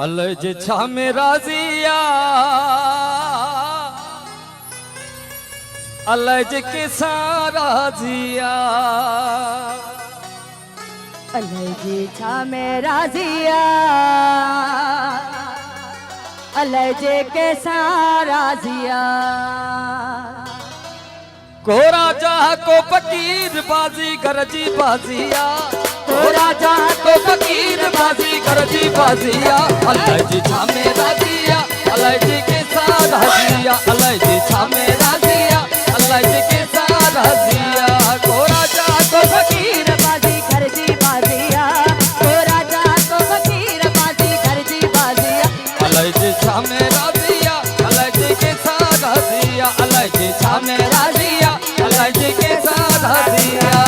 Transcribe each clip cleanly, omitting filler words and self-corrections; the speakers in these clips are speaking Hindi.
अलज छा में राजिया अलज के सारा जिया अलज छा में राजिया अलज के सारा जिया को राजा को फकीर बाजी गरजी बाजिया को राजा को फकीर बाजी गरजी बाजिया अलज छा में राजिया अलज के सारा जिया अलज छा में राजिया अलज के सारा जिया को राजा को फकीर बाजी गरजी बाजिया को राजा को फकीर बाजी गरजी बाजिया अलज छा में राजिया अलज के सारा जिया अलज छा में राजिया अलज के सारा जिया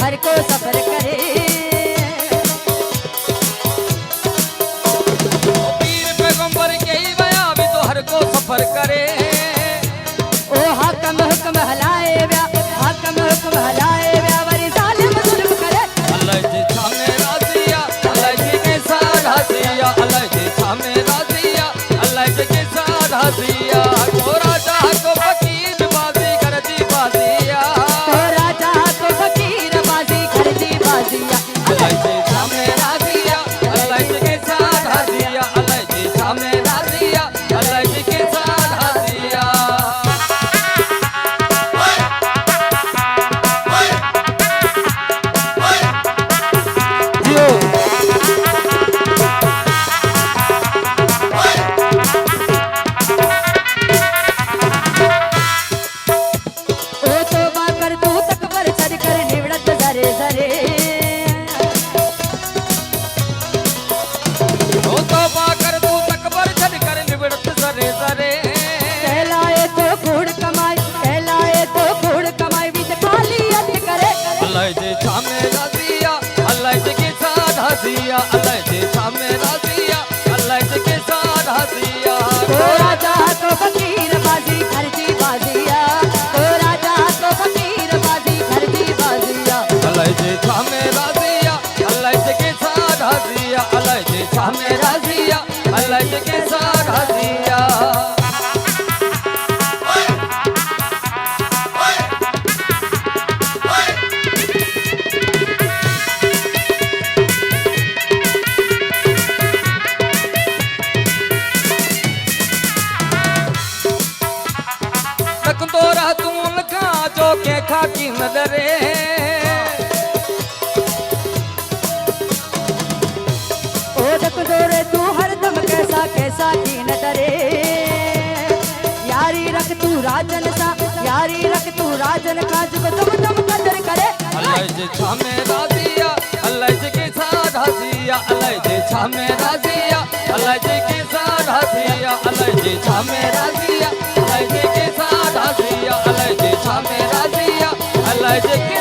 हर को सफर करे पीर पैगंबर के ही बया भी तो हर को सफर करे ओ हाकम हुक्म हलाए व्या हाकम हुक्म हलाए व्या वरी जालिम जुल्म करे अल्लाह जी छामे राजिया अल्लाह जी के सारा जिया अल्लाह जी छामे राजिया अल्लाह जी के सारा जिया को राजा को फकीर बाजी गरजी बाजिया को राजा को फकीर बाजी गरजी बाजिया अल्लाह जी छामे राजिया अल्लाह जी के सारा जिया अल्लाह जी छामे राजिया अल्लाह जी के सारा जिया जिया अल्लाह जी छामे राजिया अल्लाह जी के सारा जिया को राजा को फकीर बाजी गरजी बाजिया को राजा को फकीर बाजी गरजी बाजिया अल्लाह जी छामे राजिया अल्लाह जी के सारा जिया अल्लाह जी छामे राजिया अल्लाह जी के सारा जिया खाकी नजरे ओ दकदोरे तू हरदम कैसा कैसा की नजरे यारी रख तू राजन सा यारी रख तू राजन का जुग तुम तुम कदर करे अल्लाह जी छामे राजिया अल्लाह जी के सारा जिया अल्लाह जी छामे राजिया अल्लाह जी के सारा जिया अल्लाह जी छामे राजिया अल्लाह जी के सारा जिया अल्लाह जी छामे राजिया अल्लाह जी के